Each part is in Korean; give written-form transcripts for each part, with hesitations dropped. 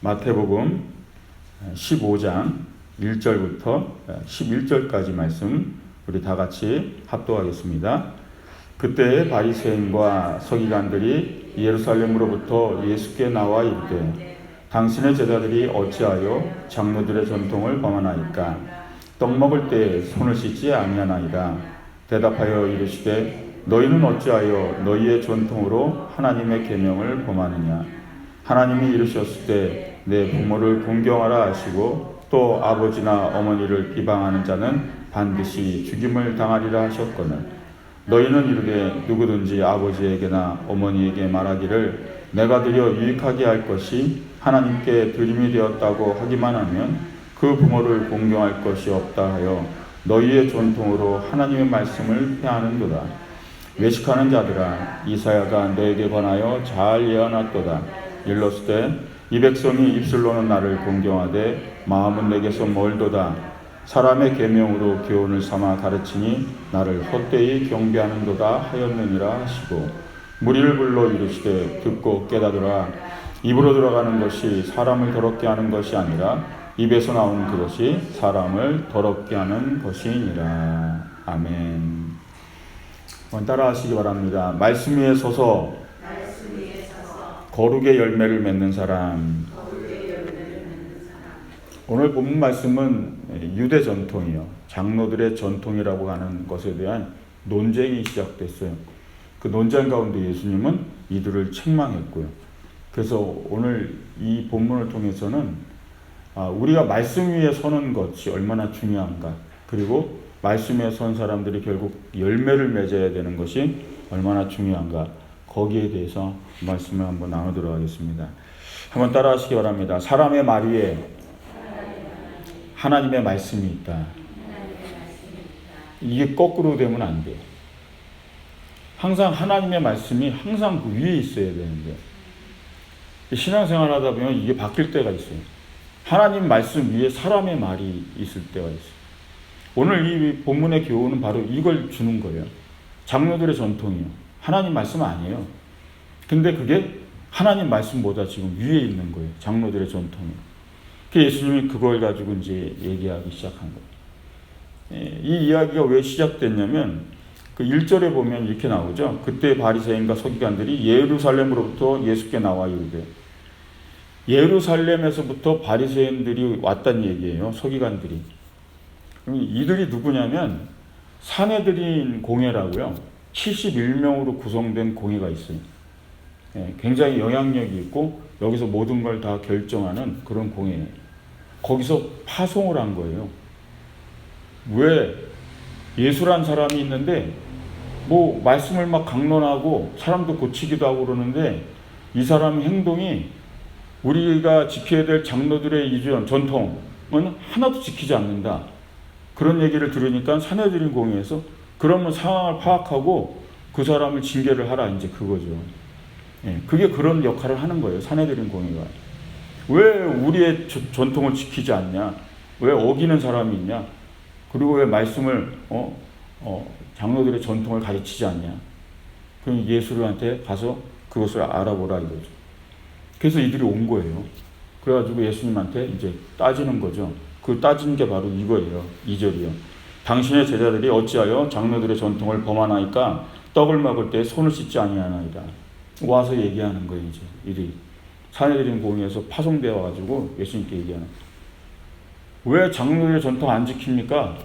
마태복음 15장 1절부터 11절까지 말씀 우리 다 같이 합독하겠습니다. 그때 바리새인과 서기관들이 예루살렘으로부터 예수께 나와 이르되 당신의 제자들이 어찌하여 장로들의 전통을 범하나이까? 떡 먹을 때 손을 씻지 아니하나이다. 대답하여 이르시되 너희는 어찌하여 너희의 전통으로 하나님의 계명을 범하느냐? 하나님이 이르셨을 때 내 부모를 존경하라 하시고 또 아버지나 어머니를 비방하는 자는 반드시 죽임을 당하리라 하셨거늘 너희는 이르되 누구든지 아버지에게나 어머니에게 말하기를 내가 드려 유익하게 할 것이 하나님께 드림이 되었다고 하기만 하면 그 부모를 공경할 것이 없다 하여 너희의 전통으로 하나님의 말씀을 폐하는도다. 외식하는 자들아 이사야가 너에게 관하여 잘 예언하였도다. 일렀을 때 이 백성이 입술로는 나를 공경하되 마음은 내게서 멀도다. 사람의 계명으로 교훈을 삼아 가르치니 나를 헛되이 경배하는도다 하였느니라 하시고 무리를 불러 이르시되 듣고 깨닫으라. 입으로 들어가는 것이 사람을 더럽게 하는 것이 아니라 입에서 나오는 그것이 사람을 더럽게 하는 것이니라. 아멘. 한번 따라하시기 바랍니다. 말씀 위에 서서 거룩의 열매를 맺는 사람. 오늘 본문 말씀은 유대 전통이요, 장로들의 전통이라고 하는 것에 대한 논쟁이 시작됐어요. 그 논쟁 가운데 예수님은 이들을 책망했고요. 그래서 오늘 이 본문을 통해서는 우리가 말씀 위에 서는 것이 얼마나 중요한가, 그리고 말씀 위에 선 사람들이 결국 열매를 맺어야 되는 것이 얼마나 중요한가, 거기에 대해서 말씀을 한번 나누도록 하겠습니다. 한번 따라하시기 바랍니다. 사람의 말 위에 하나님의 말씀이 있다. 이게 거꾸로 되면 안 돼요. 항상 하나님의 말씀이 항상 그 위에 있어야 되는데 신앙생활 하다 보면 이게 바뀔 때가 있어요. 하나님 말씀 위에 사람의 말이 있을 때가 있어요. 오늘 이 본문의 교훈은 바로 이걸 주는 거예요. 장로들의 전통이요, 하나님 말씀 아니에요. 근데 그게 하나님 말씀보다 지금 위에 있는 거예요. 장로들의 전통이. 그래서 예수님이 그걸 가지고 이제 얘기하기 시작한 거예요. 이 이야기가 왜 시작됐냐면 그 1절에 보면 이렇게 나오죠. 그때 바리새인과 서기관들이 예루살렘으로부터 예수께 나와 이르되, 예루살렘에서부터 바리새인들이 왔다는 얘기예요. 서기관들이. 그럼 이들이 누구냐면 산헤드린 공회라고요. 71명으로 구성된 공회가 있어요. 굉장히 영향력이 있고 여기서 모든 걸 다 결정하는 그런 공회예요. 거기서 파송을 한 거예요. 왜? 예수란 사람이 있는데 뭐 말씀을 막 강론하고 사람도 고치기도 하고 그러는데 이 사람 행동이 우리가 지켜야 될 장로들의 이전 전통은 하나도 지키지 않는다. 그런 얘기를 들으니까 산헤드린 공회에서 그러면 상황을 파악하고 그 사람을 징계를 하라, 이제 그거죠. 그게 그런 역할을 하는 거예요. 산헤드린 공회가. 왜 우리의 전통을 지키지 않냐? 왜 어기는 사람이 있냐? 그리고 왜 말씀을 장로들의 전통을 가르치지 않냐? 그럼 예수한테 가서 그것을 알아보라 이거죠. 그래서 이들이 온 거예요. 그래가지고 예수님한테 이제 따지는 거죠. 그 따진 게 바로 이거예요. 2절이요. 당신의 제자들이 어찌하여 장로들의 전통을 범하나이까? 떡을 먹을 때 손을 씻지 아니하나이다. 와서 얘기하는 거예요. 이제 이들이 산헤드린 공회에서 파송되어 가지고 예수님께 얘기하는 거예요. 왜 장로들의 전통 안 지킵니까?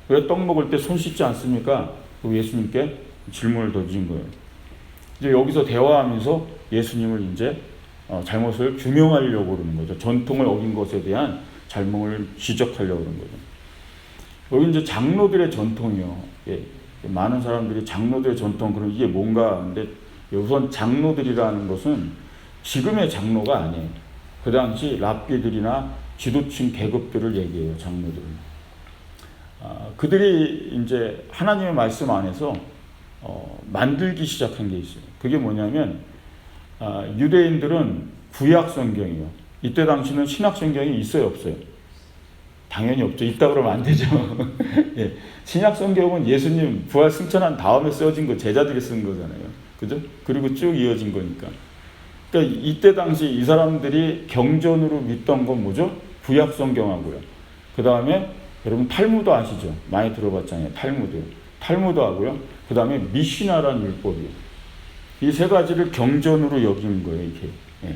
왜 떡 먹을 때 손 씻지 않습니까? 예수님께 질문을 던진 거예요. 이제 여기서 대화하면서 예수님을 이제 잘못을 규명하려고 그러는 거죠. 전통을 어긴 것에 대한 잘못을 지적하려고 그러는 거죠. 여기 이제 장로들의 전통이요. 많은 사람들이 장로들의 전통, 그럼 이게 뭔가 하는데 우선 장로들이라는 것은 지금의 장로가 아니에요. 그 당시 랍비들이나 지도층 계급들을 얘기해요. 장로들은. 그들이 이제 하나님의 말씀 안에서 만들기 시작한 게 있어요. 그게 뭐냐면 유대인들은 구약 성경이요. 이때 당시는 신약 성경이 있어요, 없어요? 당연히 없죠. 있다 그러면 안 되죠. 예. 신약 성경은 예수님 부활 승천한 다음에 써진 거, 제자들이 쓴 거잖아요. 그죠? 그리고 쭉 이어진 거니까. 그러니까 이때 당시 이 사람들이 경전으로 믿던 건 뭐죠? 구약 성경하고요. 그 다음에 여러분 탈무드 아시죠? 많이 들어봤잖아요. 탈무드 하고요. 그 다음에 미시나라는 율법이요. 이 세 가지를 경전으로 여긴 거예요. 이게. 예.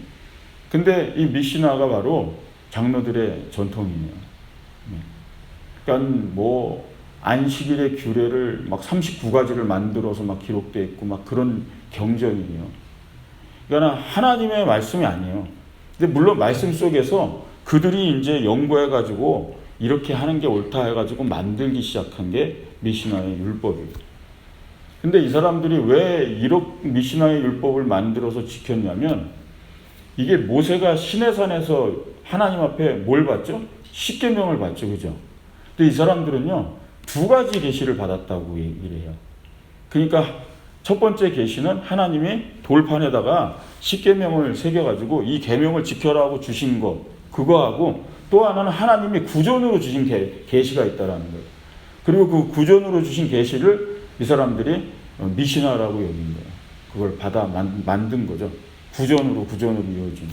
근데 이 미시나가 바로 장로들의 전통이에요. 예. 그러니까 뭐 안식일의 규례를 막 39가지를 만들어서 막 기록되어 있고 막 그런 경전이에요. 그러니까 하나님의 말씀이 아니에요. 근데 물론 말씀 속에서 그들이 이제 연구해가지고 이렇게 하는 게 옳다 해가지고 만들기 시작한 게 미시나의 율법이에요. 근데 이 사람들이 왜 이렇게 미시나의 율법을 만들어서 지켰냐면 이게 모세가 시내산에서 하나님 앞에 뭘 받죠? 십계명을 받죠. 그죠? 근데 이 사람들은요, 두 가지 계시를 받았다고 얘기를 해요. 그러니까 첫 번째 계시는 하나님이 돌판에다가 십계명을 새겨가지고 이 계명을 지켜라고 주신 것, 그거하고 또 하나는 하나님이 구전으로 주신 계시가 있다라는 거예요. 그리고 그 구전으로 주신 계시를 이 사람들이 미시나라고 여긴 거예요. 그걸 받아 만든 거죠. 구전으로 이어진.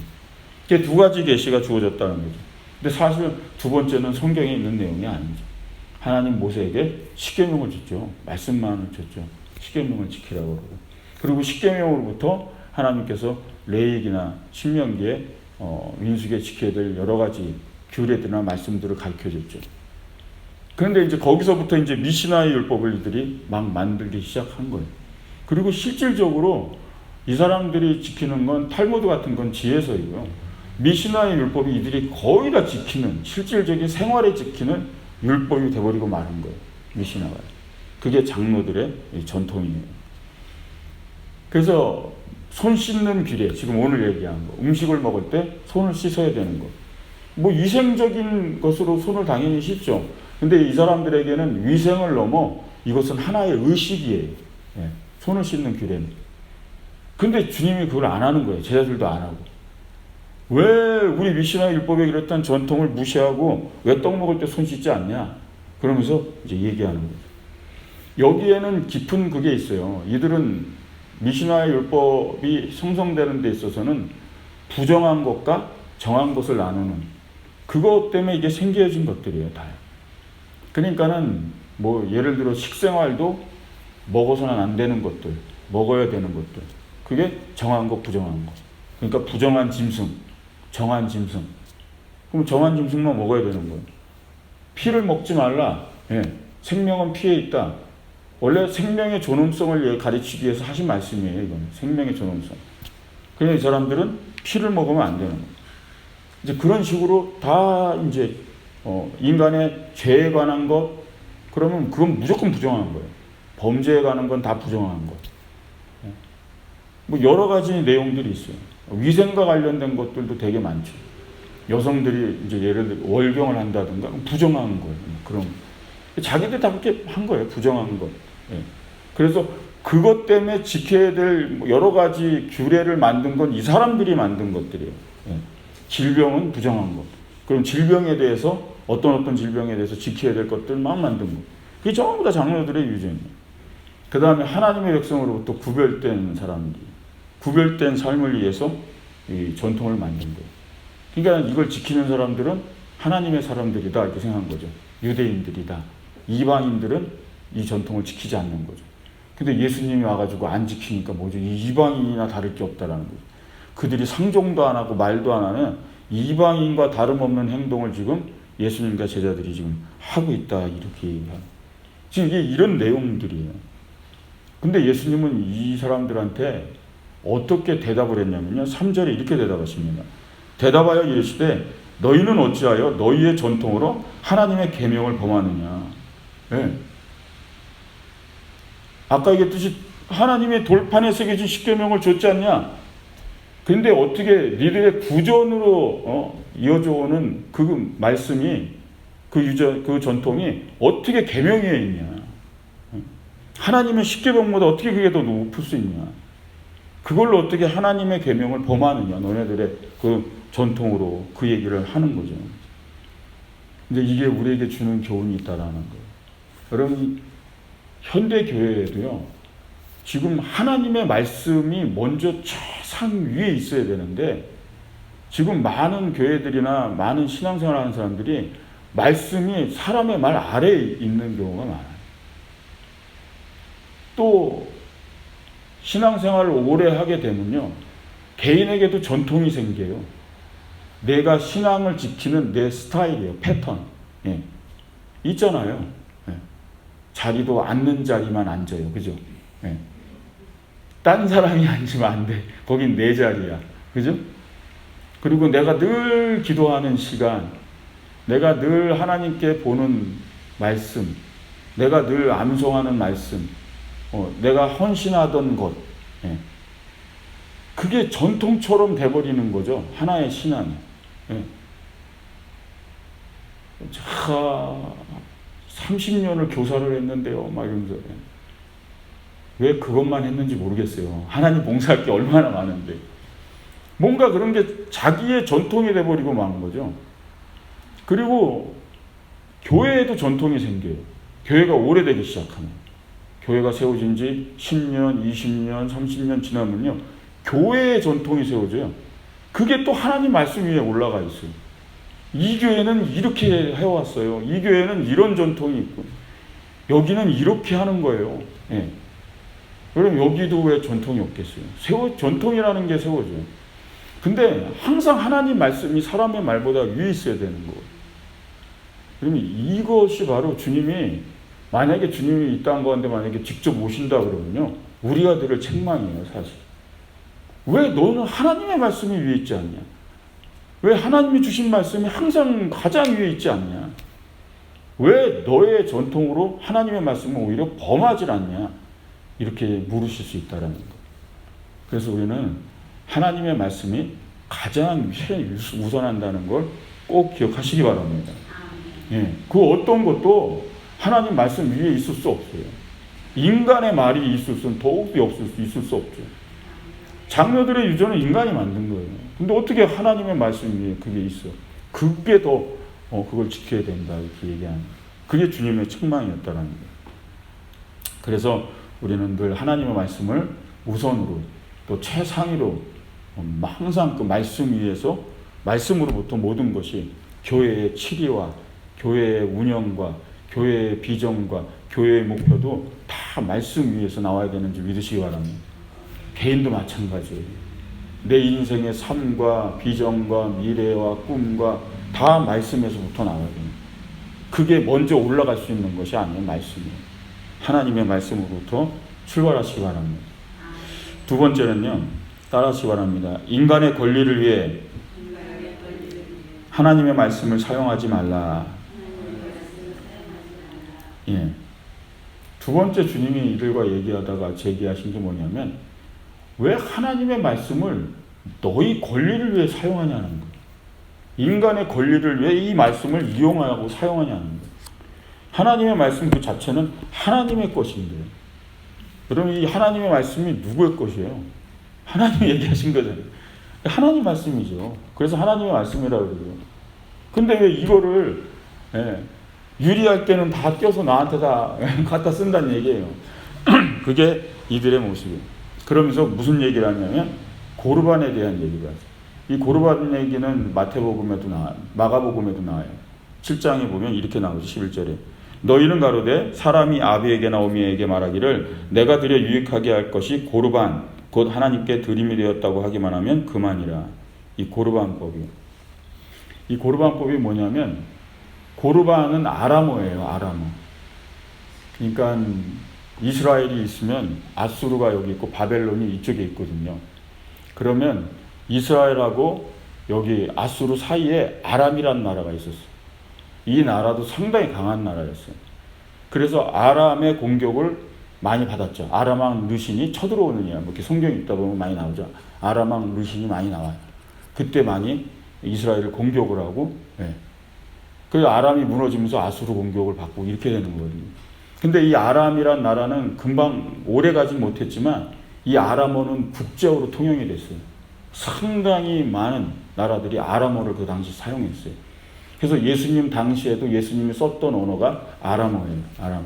이게 두 가지 계시가 주어졌다는 거죠. 근데 사실 두 번째는 성경에 있는 내용이 아니죠. 하나님 모세에게 십계명을 줬죠. 말씀만을 줬죠. 십계명을 지키라고 그러고. 그리고 십계명으로부터 하나님께서 레위기나 신명기에 민수기에 지켜야 될 여러 가지 규례들이나 말씀들을 가르쳐 줬죠. 그런데 이제 거기서부터 이제 미시나의 율법을 이들이 막 만들기 시작한 거예요. 그리고 실질적으로 이 사람들이 지키는 건 탈무드 같은 건 지혜서이고요. 미시나의 율법이 이들이 거의 다 지키는, 실질적인 생활에 지키는 율법이 돼버리고 마는 거예요. 미시나가. 그게 장로들의 전통이에요. 그래서 손 씻는 규례, 지금 오늘 얘기한 거, 음식을 먹을 때 손을 씻어야 되는 거. 뭐 위생적인 것으로 손을 당연히 씻죠. 근데 이 사람들에게는 위생을 넘어 이것은 하나의 의식이에요. 예, 손을 씻는 규례는. 근데 주님이 그걸 안 하는 거예요. 제자들도 안 하고. 왜 우리 미시나 율법에 그랬던 전통을 무시하고 왜 떡 먹을 때 손 씻지 않냐? 그러면서 이제 얘기하는 거죠. 여기에는 깊은 그게 있어요. 이들은 미시나의 율법이 형성되는 데 있어서는 부정한 것과 정한 것을 나누는 그것 때문에 이게 생겨진 것들이에요. 다. 그러니까는 뭐 예를 들어 식생활도 먹어서는 안 되는 것들, 먹어야 되는 것들. 그게 정한 것, 부정한 것. 그러니까 부정한 짐승, 정한 짐승. 그럼 정한 짐승만 먹어야 되는 거예요. 피를 먹지 말라. 예, 생명은 피에 있다. 원래 생명의 존엄성을 가르치기 위해서 하신 말씀이에요. 이건 생명의 존엄성. 그래서 이 사람들은 피를 먹으면 안 되는 거예요. 이제 그런 식으로 다 이제 인간의 죄에 관한 것, 그러면 그건 무조건 부정한 거예요. 범죄에 관한 건 다 부정한 것. 뭐 여러 가지 내용들이 있어요. 위생과 관련된 것들도 되게 많죠. 여성들이 이제 예를 들어 월경을 한다든가 부정한 거예요. 그런 자기들 다 그렇게 한 거예요. 부정한 것. 예. 그래서 그것 때문에 지켜야 될 여러 가지 규례를 만든 건 이 사람들이 만든 것들이에요. 예. 질병은 부정한 것. 그럼 질병에 대해서 어떤 질병에 대해서 지켜야 될 것들만 만든 것. 그게 전부 다 장로들의 유전이에요. 그 다음에 하나님의 백성으로부터 구별된 사람들, 구별된 삶을 위해서 이 전통을 만든 거예요. 그러니까 이걸 지키는 사람들은 하나님의 사람들이다 이렇게 생각한 거죠. 유대인들이다. 이방인들은 이 전통을 지키지 않는 거죠. 근데 예수님이 와가지고 안 지키니까 뭐죠? 이방인이나 다를 게 없다라는 거죠. 그들이 상종도 안 하고 말도 안 하는 이방인과 다름없는 행동을 지금 예수님과 제자들이 지금 하고 있다 이렇게 얘기하는. 지금 이게 이런 내용들이에요. 근데 예수님은 이 사람들한테 어떻게 대답을 했냐면요. 3절에 이렇게 대답하십니다. 대답하여 이르시되 너희는 어찌하여 너희의 전통으로 하나님의 계명을 범하느냐. 네. 아까 얘기했듯이 하나님의 돌판에 새겨진 십계명을 줬지 않냐. 그런데 어떻게 니들의 구전으로 이어져 오는 그 말씀이 그 전통이 어떻게 계명에 있냐. 하나님의 십계명보다 어떻게 그게 더 높을 수 있냐. 그걸로 어떻게 하나님의 계명을 범하느냐. 너네들의 그 전통으로 그 얘기를 하는 거죠. 근데 이게 우리에게 주는 교훈이 있다라는 거예요. 여러분 현대 교회에도요. 지금 하나님의 말씀이 먼저 최상 위에 있어야 되는데 지금 많은 교회들이나 많은 신앙생활 하는 사람들이 말씀이 사람의 말 아래에 있는 경우가 많아요. 또 신앙생활을 오래 하게 되면요, 개인에게도 전통이 생겨요. 내가 신앙을 지키는 내 스타일이에요. 패턴. 예. 있잖아요. 예. 자리도 앉는 자리만 앉아요. 그죠? 예. 딴 사람이 앉으면 안 돼. 거긴 내 자리야. 그죠? 그리고 내가 늘 기도하는 시간, 내가 늘 하나님께 보는 말씀, 내가 늘 암송하는 말씀, 내가 헌신하던 것, 예. 그게 전통처럼 돼버리는 거죠. 하나의 신앙이. 예. 30년을 교사를 했는데요. 막 이러면서. 왜 그것만 했는지 모르겠어요. 하나님 봉사할 게 얼마나 많은데. 뭔가 그런 게 자기의 전통이 돼버리고 마는 거죠. 그리고 교회에도 전통이 생겨요. 교회가 오래되기 시작하면. 교회가 세워진 지 10년, 20년, 30년 지나면요, 교회의 전통이 세워져요. 그게 또 하나님 말씀 위에 올라가 있어요. 이 교회는 이렇게 해왔어요. 이 교회는 이런 전통이 있고 여기는 이렇게 하는 거예요. 예. 그럼 여기도 왜 전통이 없겠어요? 전통이라는 게 세워져요. 근데 항상 하나님 말씀이 사람의 말보다 위에 있어야 되는 거예요. 그러면 이것이 바로 주님이, 만약에 주님이 이 땅 가운데 만약에 직접 오신다 그러면요, 우리가 들을 책망이에요, 사실. 왜 너는 하나님의 말씀이 위에 있지 않냐? 왜 하나님이 주신 말씀이 항상 가장 위에 있지 않냐? 왜 너의 전통으로 하나님의 말씀을 오히려 범하지 않냐? 이렇게 물으실 수 있다는 거. 그래서 우리는 하나님의 말씀이 가장 우선한다는 걸 꼭 기억하시기 바랍니다. 예, 그 어떤 것도 하나님 말씀 위에 있을 수 없어요. 인간의 말이 있을 수는 더욱더 있을 수 없죠. 장녀들의 유전은 인간이 만든 거예요. 근데 어떻게 하나님의 말씀 위에 그게 있어? 그게 더 그걸 지켜야 된다 이렇게 얘기하는, 그게 주님의 책망이었다는 거예요. 그래서 우리는 늘 하나님의 말씀을 우선으로 또 최상위로 항상 그 말씀 위에서, 말씀으로부터 모든 것이 교회의 치리와 교회의 운영과 교회의 비전과 교회의 목표도 다 말씀 위에서 나와야 되는지 믿으시기 바랍니다. 개인도 마찬가지예요. 내 인생의 삶과 비전과 미래와 꿈과 다 말씀에서부터 나와야 됩니다. 그게 먼저 올라갈 수 있는 것이 아니에요. 말씀이에요. 하나님의 말씀으로부터 출발하시기 바랍니다. 두 번째는요, 따라하시기 바랍니다. 인간의 권리를 위해 하나님의 말씀을 사용하지 말라. 예. 두 번째 주님이 이들과 얘기하다가 제기하신 게 뭐냐면, 왜 하나님의 말씀을 너희 권리를 위해 사용하냐는 거예요. 인간의 권리를 위해 이 말씀을 이용하고 사용하냐는 거예요. 하나님의 말씀 그 자체는 하나님의 것인데, 그럼 이 하나님의 말씀이 누구의 것이에요? 하나님이 얘기하신 거잖아요. 하나님 말씀이죠. 그래서 하나님의 말씀이라고 그러고요. 근데 왜 이거를 유리할 때는 다 껴서 나한테 다 갖다 쓴다는 얘기예요. 그게 이들의 모습이에요. 그러면서 무슨 얘기를 하냐면 고르반에 대한 얘기가 하죠. 이 고르반 얘기는 마태복음에도 마가복음에도 나와요. 7장에 보면 이렇게 나오죠. 11절에 너희는 가로되 사람이 아비에게나 어미에게 말하기를 내가 드려 유익하게 할 것이 고르반 곧 하나님께 드림이 되었다고 하기만 하면 그만이라. 이 고르반법이요. 이 고르반법이 뭐냐면, 고르반은 아람어예요. 아람어. 그러니까 이스라엘이 있으면 아수르가 여기 있고 바벨론이 이쪽에 있거든요. 그러면 이스라엘하고 여기 아수르 사이에 아람이라는 나라가 있었어요. 이 나라도 상당히 강한 나라였어요. 그래서 아람의 공격을 많이 받았죠. 아람왕 르신이 쳐들어오느냐, 뭐 이렇게 성경에 있다 보면 많이 나오죠. 아람왕 르신이 많이 나와요. 그때 많이 이스라엘을 공격을 하고, 그래서 아람이 무너지면서 아수르 공격을 받고 이렇게 되는 거거든요. 근데 이 아람이란 나라는 금방 오래 가지 못했지만 이 아람어는 국제어로 통용이 됐어요. 상당히 많은 나라들이 아람어를 그 당시 사용했어요. 그래서 예수님 당시에도 예수님이 썼던 언어가 아람어예요. 아람어.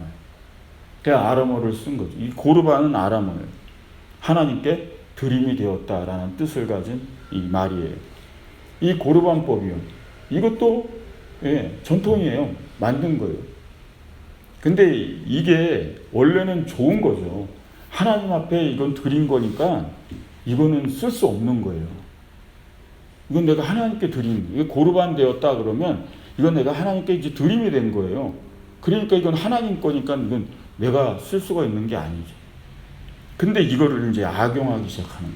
그 아람어를 쓴 거죠. 이 고르반은 아람어예요. 하나님께 드림이 되었다라는 뜻을 가진 이 말이에요. 이 고르반법이요. 이것도 전통이에요. 만든 거예요. 근데 이게 원래는 좋은 거죠. 하나님 앞에 이건 드린 거니까 이거는 쓸 수 없는 거예요. 이건 내가 하나님께 드린, 이게 고르반 되었다 그러면 이건 내가 하나님께 이제 드림이 된 거예요. 그러니까 이건 하나님 거니까 이건 내가 쓸 수가 있는 게 아니죠. 근데 이거를 이제 악용하기 시작하는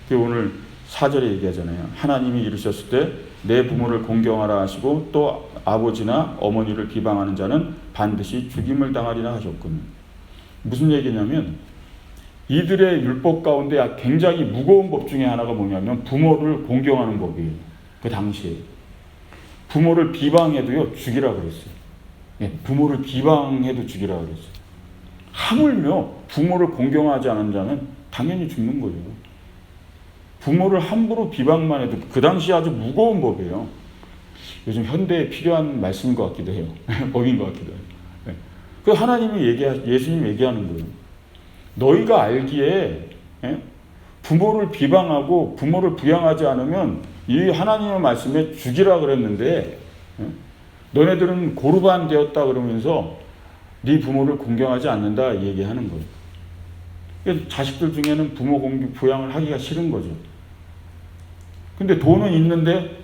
거예요. 오늘 4절에 얘기하잖아요. 하나님이 이르셨을 때 내 부모를 공경하라 하시고 또 아버지나 어머니를 비방하는 자는 반드시 죽임을 당하리라 하셨거든요. 무슨 얘기냐면 이들의 율법 가운데 굉장히 무거운 법 중에 하나가 뭐냐면 부모를 공경하는 법이에요. 그 당시에. 부모를 비방해도요, 죽이라 그랬어요. 부모를 비방해도 죽이라 그랬어요. 하물며 부모를 공경하지 않은 자는 당연히 죽는 거예요. 부모를 함부로 비방만 해도 그 당시 아주 무거운 법이에요. 요즘 현대에 필요한 말씀인 것 같기도 해요. 법인 것 같기도 해요. 그 하나님이 예수님이 얘기하는 거예요. 너희가 알기에 부모를 비방하고 부모를 부양하지 않으면 이 하나님의 말씀에 죽이라 그랬는데 너네들은 고르반 되었다 그러면서 네 부모를 공경하지 않는다 얘기하는 거예요. 자식들 중에는 부모 부양을 하기가 싫은 거죠. 근데 돈은 있는데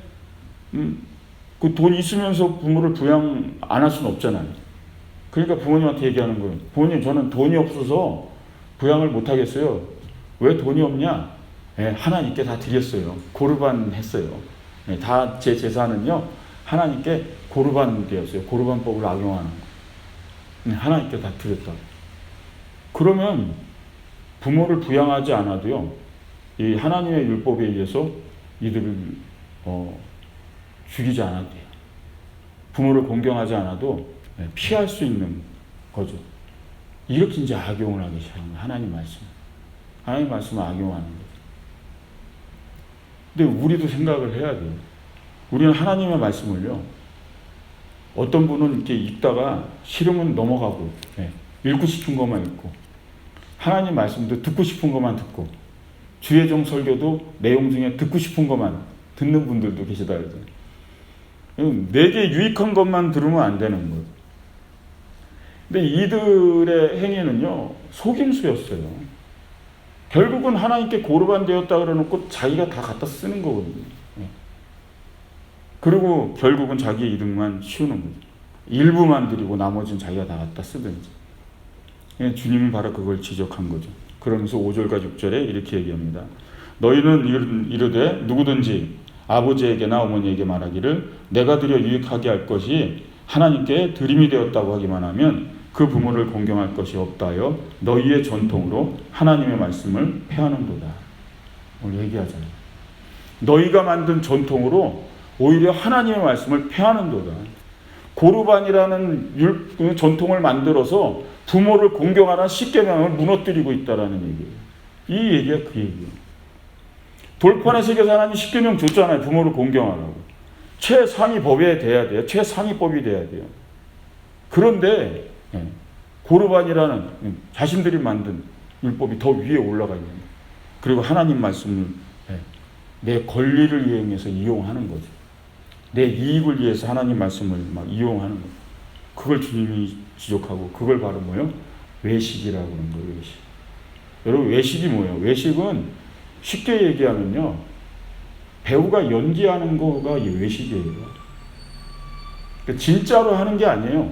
그 돈 있으면서 부모를 부양 안 할 수는 없잖아요. 그러니까 부모님한테 얘기하는 거예요. 부모님, 저는 돈이 없어서 부양을 못 하겠어요. 왜 돈이 없냐? 하나님께 다 드렸어요. 고르반 했어요. 다 제 재산은요 하나님께 고르반 되었어요. 고르반법을 악용하는 거. 하나님께 다 드렸다. 그러면 부모를 부양하지 않아도요, 이 하나님의 율법에 의해서 이들을 죽이지 않아도 돼요. 부모를 공경하지 않아도 피할 수 있는 거죠. 이렇게 이제 악용을 하기 시작한 거예요. 하나님 말씀. 하나님 말씀을 악용하는 거죠. 근데 우리도 생각을 해야 돼요. 우리는 하나님의 말씀을요, 어떤 분은 이렇게 읽다가 싫으면 넘어가고, 읽고 싶은 것만 읽고, 하나님 말씀도 듣고 싶은 것만 듣고, 주의종 설교도 내용 중에 듣고 싶은 것만 듣는 분들도 계시다 그러잖아요. 내게 유익한 것만 들으면 안 되는 거예요. 근데 이들의 행위는요, 속임수였어요. 결국은 하나님께 고르반 되었다 그러놓고 자기가 다 갖다 쓰는 거거든요. 그리고 결국은 자기 이득만 씌우는 거죠. 일부만 드리고 나머지는 자기가 다 갖다 쓰든지. 주님은 바로 그걸 지적한 거죠. 그러면서 5절과 6절에 이렇게 얘기합니다. 너희는 이르되 누구든지 아버지에게나 어머니에게 말하기를 내가 드려 유익하게 할 것이 하나님께 드림이 되었다고 하기만 하면 그 부모를 공경할 것이 없다 하여 너희의 전통으로 하나님의 말씀을 폐하는도다. 오늘 얘기하잖아요. 너희가 만든 전통으로 오히려 하나님의 말씀을 폐하는도다. 고르반이라는 전통을 만들어서 부모를 공경하라는 십계명을 무너뜨리고 있다라는 얘기예요. 이 얘기가 그 얘기예요. 돌판의 세계에서 하나님 십계명 줬잖아요. 부모를 공경하라고. 최상위 법에 돼야 돼요. 최상위법이 돼야 돼요. 그런데 고르반이라는 자신들이 만든 율법이 더 위에 올라가 있는 거예요. 그리고 하나님 말씀을 내 권리를 이용해서 이용하는 거죠. 내 이익을 위해서 하나님 말씀을 막 이용하는 거예요. 그걸 주님이 지적하고 그걸 바로 뭐예요? 외식이라고 하는 거예요. 외식. 여러분, 외식이 뭐예요? 외식은 쉽게 얘기하면요, 배우가 연기하는 거가 외식이에요. 그러니까 진짜로 하는 게 아니에요.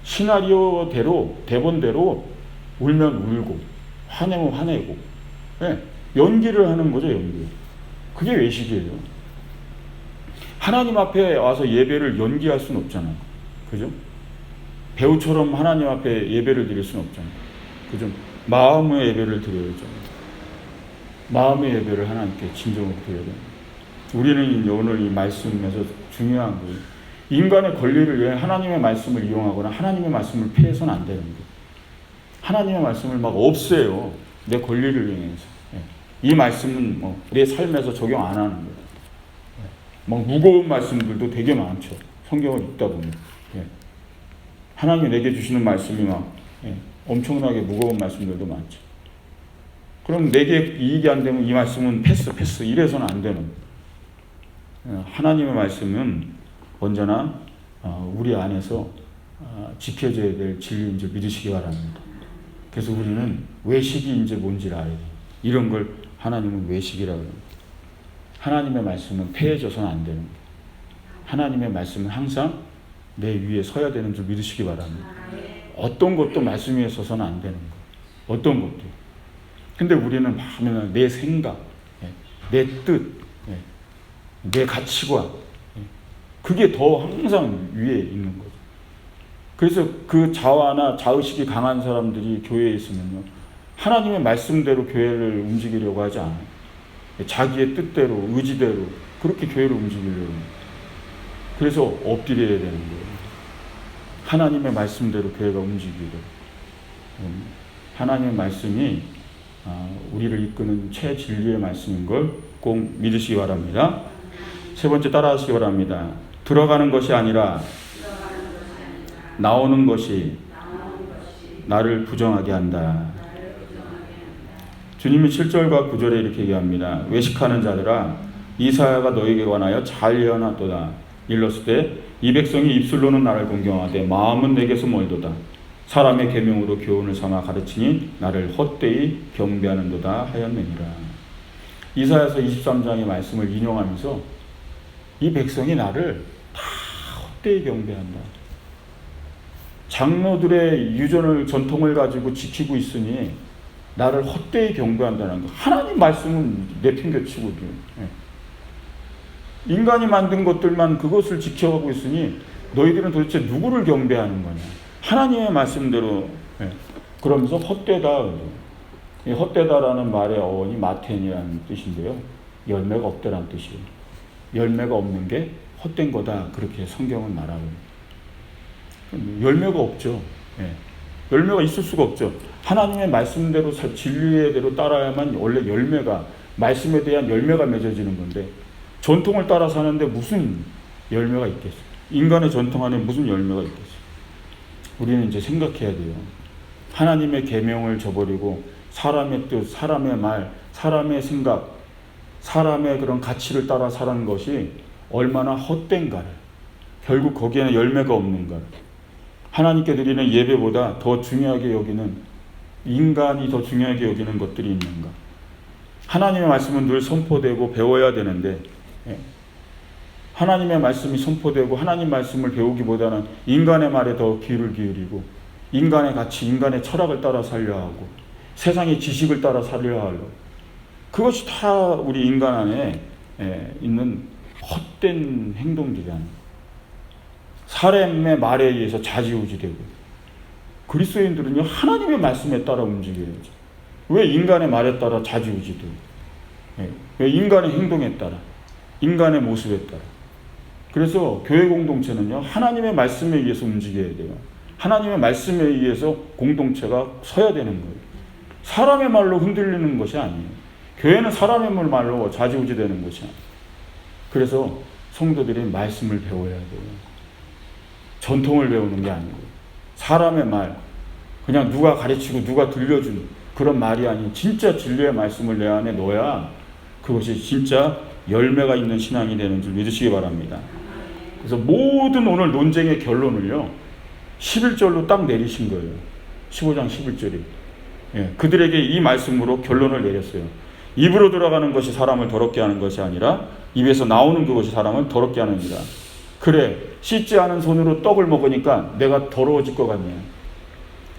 시나리오대로, 대본대로 울면 울고 화내면 화내고, 연기를 하는 거죠. 연기. 그게 외식이에요. 하나님 앞에 와서 예배를 연기할 수는 없잖아요. 그죠? 배우처럼 하나님 앞에 예배를 드릴 수는 없잖아요. 그죠? 마음의 예배를 드려야죠. 마음의 예배를 하나님께 진정으로 드려야 돼요. 우리는 오늘 이 말씀에서 중요한 거예요. 인간의 권리를 위해 하나님의 말씀을 이용하거나 하나님의 말씀을 폐해서는 안 되는 거예요. 하나님의 말씀을 막 없애요. 내 권리를 위해서. 이 말씀은 내 삶에서 적용 안 하는 거예요. 막 무거운 말씀들도 되게 많죠. 성경을 읽다 보면. 하나님이 내게 주시는 말씀이 막 엄청나게 무거운 말씀들도 많죠. 그럼 내게 이익이 안 되면 이 말씀은 패스 이래서는 안 되는. 하나님의 말씀은 언제나 우리 안에서 지켜져야 될 진리인 줄 믿으시기 바랍니다. 그래서 우리는 외식이 이제 뭔지를 알아야 돼요. 이런 걸 하나님은 외식이라고 합니다. 하나님의 말씀은 폐해져서는 안 되는 거예요. 하나님의 말씀은 항상 내 위에 서야 되는 줄 믿으시기 바랍니다. 어떤 것도 말씀 위에 서서는 안 되는 거예요. 어떤 것도. 근데 우리는 막 내 생각, 내 뜻, 내 가치관, 그게 더 항상 위에 있는 거죠. 그래서 그 자아나 자의식이 강한 사람들이 교회에 있으면요, 하나님의 말씀대로 교회를 움직이려고 하지 않아요. 자기의 뜻대로, 의지대로 그렇게 교회를 움직이려고 해요. 그래서 엎드려야 되는 거예요. 하나님의 말씀대로 교회가 움직이도록. 하나님의 말씀이 우리를 이끄는 최진리의 말씀인 걸 꼭 믿으시기 바랍니다. 세 번째 따라하시기 바랍니다. 들어가는 것이 아니라 나오는 것이 나를 부정하게 한다. 주님이 7절과 9절에 이렇게 얘기합니다. 외식하는 자들아, 이사야가 너에게 관하여 잘 예언하도다. 일렀을 때 이 백성이 입술로는 나를 공경하되 마음은 내게서 멀도다. 사람의 계명으로 교훈을 삼아 가르치니 나를 헛되이 경배하는도다 하였느니라. 이사야서 23장의 말씀을 인용하면서 이 백성이 나를 다 헛되이 경배한다. 장로들의 유전을 전통을 가지고 지키고 있으니 나를 헛되이 경배한다는 거. 하나님 말씀은 내팽개치거든. 인간이 만든 것들만 그것을 지켜가고 있으니 너희들은 도대체 누구를 경배하는 거냐. 하나님의 말씀대로. 그러면서 헛되다. 이 헛되다라는 말의 어원이 마텐이라는 뜻인데요. 열매가 없다라는 뜻이에요. 열매가 없는 게 헛된 거다. 그렇게 성경은 말하고. 열매가 없죠. 열매가 있을 수가 없죠. 하나님의 말씀대로 진리의 대로 따라야만 원래 열매가, 말씀에 대한 열매가 맺어지는 건데 전통을 따라 사는데 무슨 열매가 있겠어요? 인간의 전통 안에 무슨 열매가 있겠어요? 우리는 이제 생각해야 돼요. 하나님의 계명을 저버리고 사람의 뜻, 사람의 말, 사람의 생각, 사람의 그런 가치를 따라 사는 것이 얼마나 헛된가를, 결국 거기에는 열매가 없는가를, 하나님께 드리는 예배보다 더 중요하게 여기는, 인간이 더 중요하게 여기는 것들이 있는가. 하나님의 말씀은 늘 선포되고 배워야 되는데 하나님의 말씀이 선포되고 하나님 말씀을 배우기보다는 인간의 말에 더 귀를 기울이고 인간의 가치, 인간의 철학을 따라 살려 하고 세상의 지식을 따라 살려 하고, 그것이 다 우리 인간 안에 있는 헛된 행동들이라는, 사람의 말에 의해서 좌지우지되고. 그리스도인들은요, 하나님의 말씀에 따라 움직여야죠. 왜 인간의 말에 따라 좌지우지되고, 왜 인간의 행동에 따라, 인간의 모습에 따라. 그래서 교회 공동체는요, 하나님의 말씀에 의해서 움직여야 돼요. 하나님의 말씀에 의해서 공동체가 서야 되는 거예요. 사람의 말로 흔들리는 것이 아니에요. 교회는 사람의 말로 좌지우지되는 것이 아니에요. 그래서 성도들이 말씀을 배워야 돼요. 전통을 배우는 게 아니고 사람의 말, 그냥 누가 가르치고 누가 들려준 그런 말이 아닌 진짜 진리의 말씀을 내 안에 넣어야 그것이 진짜 열매가 있는 신앙이 되는 줄 믿으시기 바랍니다. 그래서 모든 오늘 논쟁의 결론을요, 11절로 딱 내리신 거예요. 15장 11절이. 그들에게 이 말씀으로 결론을 내렸어요. 입으로 들어가는 것이 사람을 더럽게 하는 것이 아니라 입에서 나오는 그것이 사람을 더럽게 하느니라. 그래, 씻지 않은 손으로 떡을 먹으니까 내가 더러워질 것 같냐.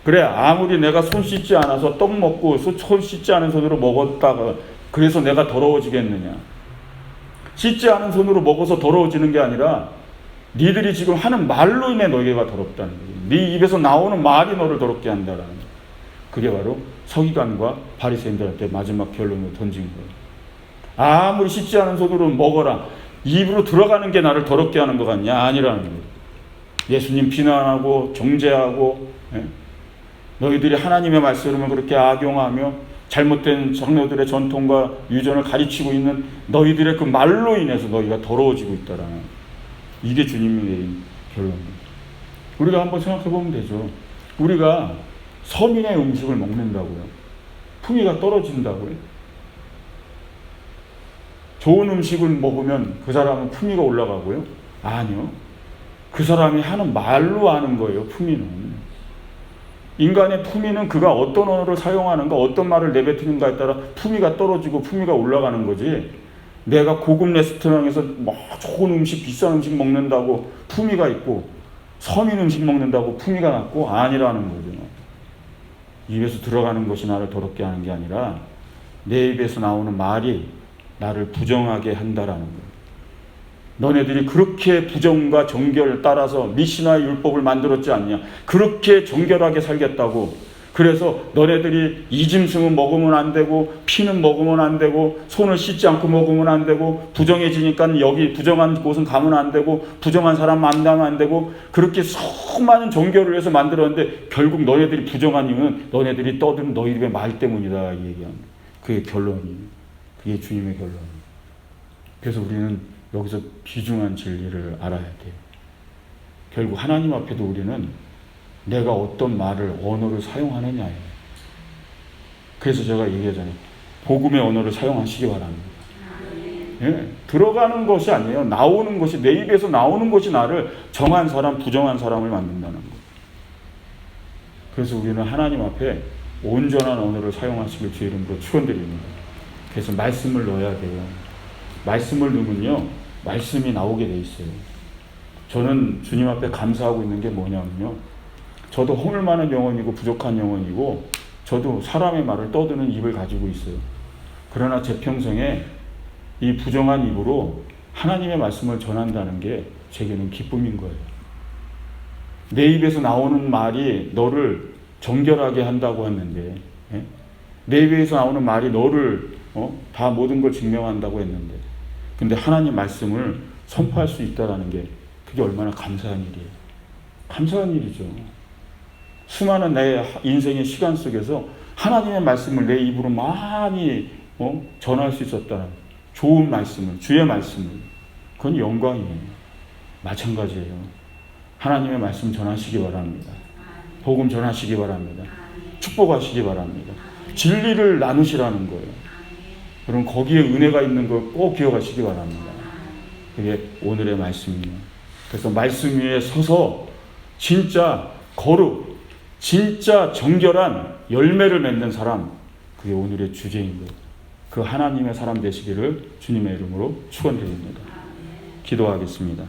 그래, 아무리 내가 손 씻지 않아서 떡 먹고 손 씻지 않은 손으로 먹었다가 그래서 내가 더러워지겠느냐. 씻지 않은 손으로 먹어서 더러워지는 게 아니라 니들이 지금 하는 말로 인해 너희가 더럽다는 거예요. 네 입에서 나오는 말이 너를 더럽게 한다라는 거예요. 그게 바로 서기관과 바리새인들한테 마지막 결론을 던진 거예요. 아무리 씻지 않은 손으로 먹어라. 입으로 들어가는 게 나를 더럽게 하는 것 같냐? 아니라는 거예요. 예수님 비난하고 정죄하고, 너희들이 하나님의 말씀을 그렇게 악용하며 잘못된 장로들의 전통과 유전을 가르치고 있는 너희들의 그 말로 인해서 너희가 더러워지고 있다라는, 이게 주님이 내린 결론입니다. 우리가 한번 생각해 보면 되죠. 우리가 서민의 음식을 먹는다고요? 품위가 떨어진다고요? 좋은 음식을 먹으면 그 사람은 품위가 올라가고요? 아니요. 그 사람이 하는 말로 아는 거예요, 품위는. 인간의 품위는 그가 어떤 언어를 사용하는가, 어떤 말을 내뱉는가에 따라 품위가 떨어지고 품위가 올라가는 거지. 내가 고급 레스토랑에서 막 좋은 음식, 비싼 음식 먹는다고 품위가 있고, 서민 음식 먹는다고 품위가 낮고, 아니라는 거죠. 입에서 들어가는 것이 나를 더럽게 하는 게 아니라 내 입에서 나오는 말이 나를 부정하게 한다라는 거예요. 너네들이 그렇게 부정과 정결을 따라서 미시나의 율법을 만들었지 않냐. 그렇게 정결하게 살겠다고. 그래서 너네들이 이짐승은 먹으면 안 되고 피는 먹으면 안 되고 손을 씻지 않고 먹으면 안 되고 부정해지니까 여기 부정한 곳은 가면 안 되고 부정한 사람 만나면 안 되고 그렇게 수많은 정결을 해서 만들었는데 결국 너네들이 부정한 이유는 너네들이 떠드는 너희 입의 말 때문이다 이 얘기합니다. 그게 결론이에요. 그게 주님의 결론이에요. 그래서 우리는 여기서 비중한 진리를 알아야 돼요. 결국 하나님 앞에도 우리는 내가 어떤 말을, 언어를 사용하느냐예요. 그래서 제가 얘기하잖아요. 복음의 언어를 사용하시기 바랍니다. 예, 들어가는 것이 아니에요. 나오는 것이, 내 입에서 나오는 것이 나를 정한 사람, 부정한 사람을 만든다는 거예요. 그래서 우리는 하나님 앞에 온전한 언어를 사용하시길 주의 이름으로 축원드립니다. 그래서 말씀을 넣어야 돼요. 말씀을 넣으면요, 말씀이 나오게 돼 있어요. 저는 주님 앞에 감사하고 있는 게 뭐냐면요, 저도 허물 많은 영혼이고 부족한 영혼이고 저도 사람의 말을 떠드는 입을 가지고 있어요. 그러나 제 평생에 이 부정한 입으로 하나님의 말씀을 전한다는 게 제게는 기쁨인 거예요. 내 입에서 나오는 말이 너를 정결하게 한다고 했는데, 예? 내 입에서 나오는 말이 너를 다 모든 걸 증명한다고 했는데, 근데 하나님 말씀을 선포할 수 있다는 게 그게 얼마나 감사한 일이에요. 감사한 일이죠. 수많은 내 인생의 시간 속에서 하나님의 말씀을 내 입으로 많이 전할 수 있었다는 좋은 말씀을, 주의 말씀을, 그건 영광이에요. 마찬가지예요. 하나님의 말씀 전하시기 바랍니다. 복음 전하시기 바랍니다. 축복하시기 바랍니다. 진리를 나누시라는 거예요. 그럼 거기에 은혜가 있는 걸 꼭 기억하시기 바랍니다. 그게 오늘의 말씀이에요. 그래서 말씀 위에 서서 진짜 거룩, 진짜 정결한 열매를 맺는 사람, 그게 오늘의 주제인 거예요. 그 하나님의 사람 되시기를 주님의 이름으로 축원드립니다. 기도하겠습니다.